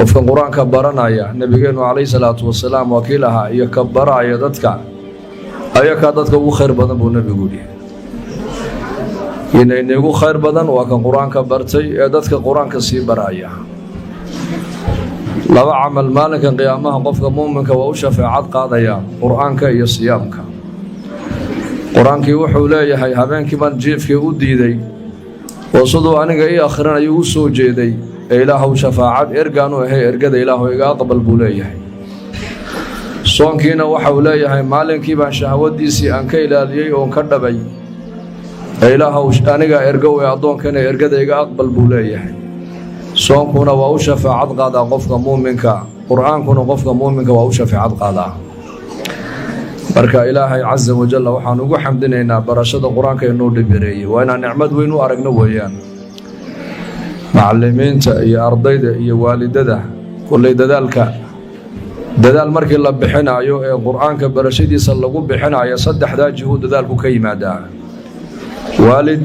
qofka quraanka baranaya nabigeenu alayhi salaatu wasalaam wakiilaha iyo ka baraya dadka ayaka dadka ugu khayr badan buu nabigu yidhi inay ugu khayr badan waa kan quraanka bartay ee dadka quraanka sii baraya laba amal maalinka qiyaamaha qofka muuminka waa u shafaacad qaadaya quraanka iyo siyaamka quraankii wuxuu leeyahay habeenkii baan jiifkii u diiday oo sidoo aniga ii akhrinayo u soo jeeday ilaahu shafaacad ergaanu ahay ergada ilaahu iga aqbal buu leeyahay soonkiina waxa uu leeyahay maalinkii baan shahwadiisii aan ka ilaaliyay oo ka dhabay ilaahu aniga ergo ee adoonkana ergada iga aqbal buu leeyahay soonkuna waa u shafaacad qaadaa qofka muuminka quraankuna qofka muuminka waa u shafaacad qaadaa marka ilaahay azza wa jalla waxaan ugu xamdinaynaa barashada quraanka inuu dhibireeyay waa inaan nicmad weyn u aragno weeyaan macallimiinta iyo ardayda iyo waalidada kulay dadaal markii la bixinayo ee quraanka barashadiisa lagu bixinayo saddexda jiho dadaalku ka yimaada waalid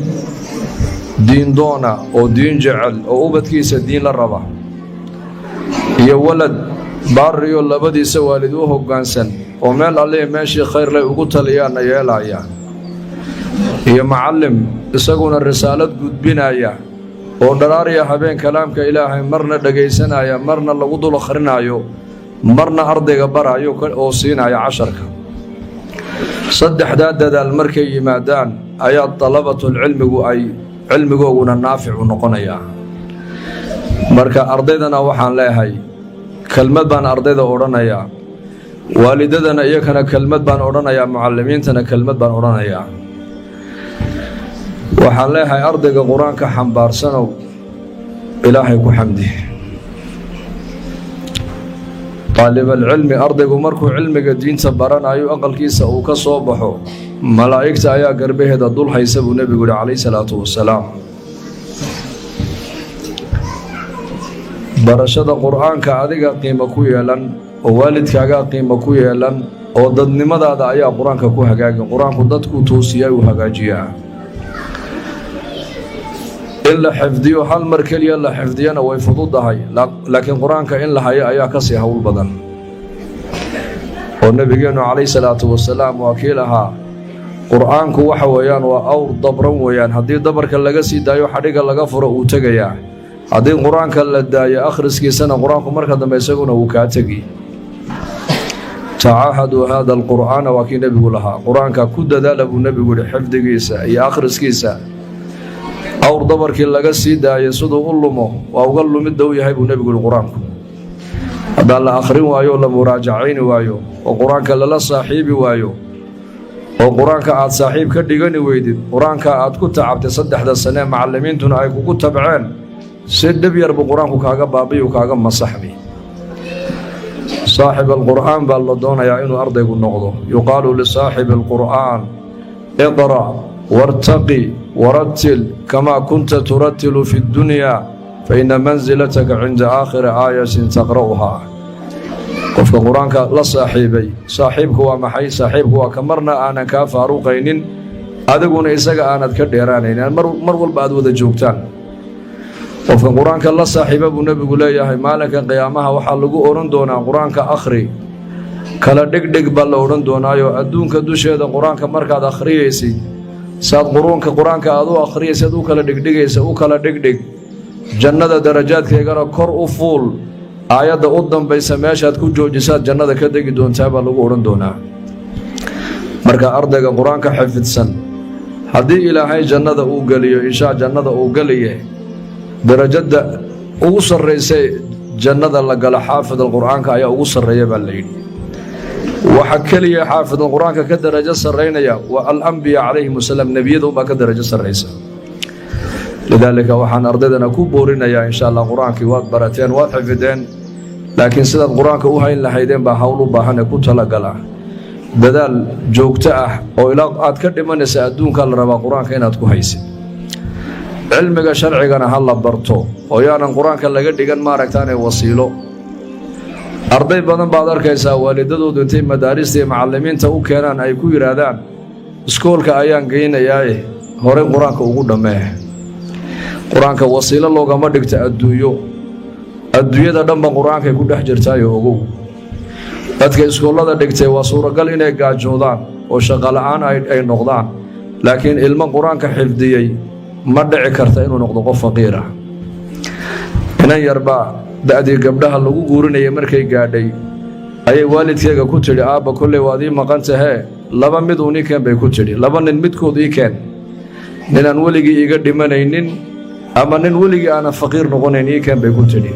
diin doona oo diin jecel oo ubadkiisa diin la raba iyo walad baariyo labadiisa waalid u hoggaansan oo meel alle meeshii khayr leh ugu taliyaan yeelaya iyo macallim isaguna risaalad gudbinaya oo dharaariya habeen kalaamka ilaahay marna dhageysanaya marna lagu dul akhrinayo marna ardayga barayo oo siinaya casharka saddexda dadaal markay yimaadaan ayaa talabatul cilmigu ay cilmigooguna naafic noqonaya marka ardaydana waxaan leeyahay kalmad baan ardayda odhanaya waalidadana iyagana kalmad baan odhanaya mucallimiintana kalmad baan odhanaya waxaan leeyahay ardayga quraanka xambaarsanow ilaahay ku xamdi طالب العلم ardaygu markuu cilmiga diinta baranayo aqalkiisa uu ka soo baxo malaa'igta ayaa garbaheeda dul haysa buu nabigu kaleey salaatu wasalaam barashada quraanka adiga qiimo ku yeelan oo waalidkaaga qiimo ku yeelan oo dadnimadaada ayaa quraanka ku hagaagay quraanku dadku toosiyay u hagaajiyaa إلا حفظيه هل مركلي إلا حفظينا ويفضوض هاي لكن قرآنك إلا هاي أيا كسي هول بدن والنبي عليه الصلاة والسلام وكيلها قرآنك وحويان وأور ضبرا ويان هدي ضبرك اللقسي دايو حريق اللقفر وتقيا هدي قرآنك اللدايا أخرس كي سنة قرآنك مركز ما يساقون وكاتقي تعاهدوا هذا القرآن وكي نبي لها قرآنك كد ذالب النبي حفظ كيسا يا أخرس كيسا أور ضبرك اللقسي دايا صدو ألمو وأقل مدو يهيب النبي القرآن هذا الله آخرين وايو لمراجعين وايو وقرآنك للا صاحبي وايو وقرآنك عاد صاحب كدغني ويدid quraanka aad ku taabtay 3 sano macallimiintuna ay kugu tabceen sidab yar bu quraanku kaaga baabiyo kaaga masaxbi صاحب القرآن bal doonaya inuu ardaygu noqdo yuqaalu li صاحب القرآن اقرأ وارتقي ورتل كما كنت ترتل في الدنيا فإن منزلتك عند آخر آية تقرأها qofka quraanka la saaxiibay saaxiibku waa maxay saaxiibku waa kamarna aan ka faaruqaynin adiguna isaga aanad ka dheeraanayn mar walba aad wada joogtaan qofka quraanka la saaxiibay buu nabigu leeyahay maalinka qiyaamaha waxa lagu oran doonaa quraanka akhri kala dhigdhig bal la oran doonaayo adduunka dusheeda quraanka markaad akhriyaysid saad quraanka aad u akhriyaysid u kala dhigdhigaysa u kala dhigdhig jannada darajaadkeegana kor u fuul aayada u dambaysa meeshaad ku joojisaad jannada ka degi doontaa baa lagu oran doonaa marka ardayga quraanka xifidsan haddii ilaahay jannada uu galiyo insha jannada uu galiye darajada ugu sarreysay jannada la gala xaafid quraanka ayaa ugu sarreeya baa leeyahay waxa kaliya xaafid quraanka ka darajo sarreynaya wa al-anbiya alayhi wasallam nabiyadu ba ka darajo sarreysa لذلك وحن أردنا كبورنا يا إن شاء الله قرآنك واد برتين واد حفظين لكن سيد قرآنك وهاي لحيدين بحاولوا بحنا كنت لقلا بدل جوكتاه أو إلا أتكلم من سأدون كل ربا قرآنك هنا تكوهيسي علمك شرعي أنا هلا برتو ويانا قرآنك اللي قد يقن مارك تاني وصيله أرضي بدن بعضر كيسا والددو دنتين مدارس معلمين تو كانان أي كوي رادان سكولك أيان قينا ياي هوري قرآنك وقود ماه quraanka wasiilo loogama dhigto adduunyo adduunyada dhanba qur-aankay ku dhex jirtaayo ogow dadka iskoollada dhigtay waa suuragal inay gaajoodaan oo shaqo la'aan ay noqdaan laakiin ilmo qur-aanka xifdiyey ma dhici karta inuu noqdo qof faqiir ah inan yarbaa da'dii gabdhaha lagu guurinayay markay gaadhay ayay waalidkeega ku tidhi aabba kolley waad ii maqan tahee laba mid uun ii keen bay ku tidhi laba nin midkood ii keen ninaan weligii iga dhimanaynin ama nin weligii aanan faqiir noqonayn ii keen bay ku tidhi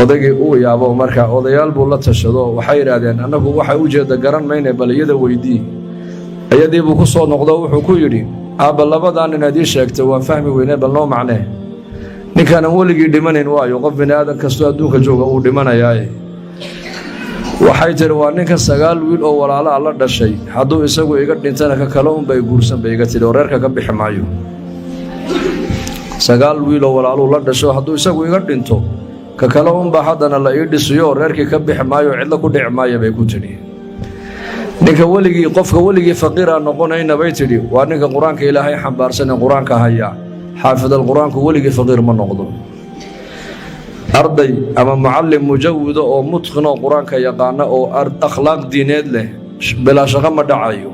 odaygii uu yaabo marka odayaal buu la tashado waxay yidhaahdeen annagu waxay u jeedda garan mayne bal iyada weydii iyadii buu ku soo noqdo wuxuu ku yidhi aabba labadaan inaad ii sheegtay waan fahmi weynee bal noo macnee ninkaanan weligii dhimanayn waayo qof bini aadan kastoo adduunka jooga uu dhimanayaaye waxay tidhi waa ninka 9 wiil oo walaala la dhashay hadduu isagu iga dhintana ka kale unbay guursan bay iga tidhi oo reerka ka bixi maayo 9 wiil oo walaaluu la dhasho hadduu isagu iga dhinto ka kale unba haddana la ii dhisiyo oo reerkii ka bixi maayo cidlo ku dhici maayo bay ku tidhi ninka qofka weligii faqiira noqonayna bay tidhi waa ninka qur-aanka ilaahay xambaarsan ee qur-aanka haya xaafid alqur-aanku weligii faqiir ma noqdo arday ama mucallim mujawido oo mutqin oo qur-aanka yaqaana oo akhlaaq diineed leh bilaa shaqo ma dhacayo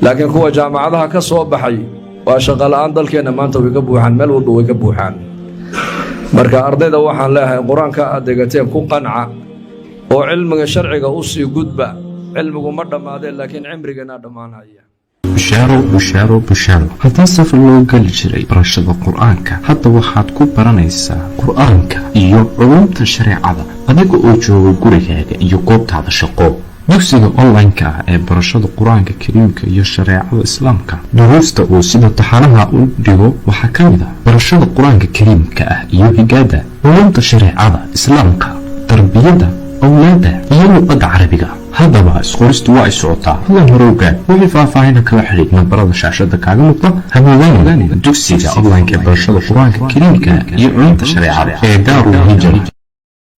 laakiin kuwa jaamacadaha ka soo baxay waa shaqo la'aan dalkeenna maanta way ka buuxaan meel walba way ka buuxaan marka ardayda waxaan leeyahay qur-aanka aad degateen ku qanca oo cilmiga sharciga u sii gudba cilmigu ma dhammaadeen laakiin cimrigeena dhammaanaya bushaaro haddii safar loo geli jiray barashada qur-aanka hadda waxaad ku baranaysaa qur-aanka iyo culumta shareecada adiga oo jooga gurigaaga iyo goobtaada shaqo dugsiga online-ka ah ee barashada qur-aanka kariimka iyo shareecada islaamka duruusta uu sida taxanaha u dhigo waxaa ka mid ah barashada qur-aanka kariimka ah iyo higaada culumta shareecada islaamka tarbiyada awlaada iyo luqadda carabiga haddaba isqoristu waa ay socotaa hadan horowgaan wixii faahfaahina kala xidhiid nambarada shaashada kaaga muuqda hamoodaan dugsiga online-ka ee barashada qur-aanka kariimka iyo culumta shareecada ee daarul hijra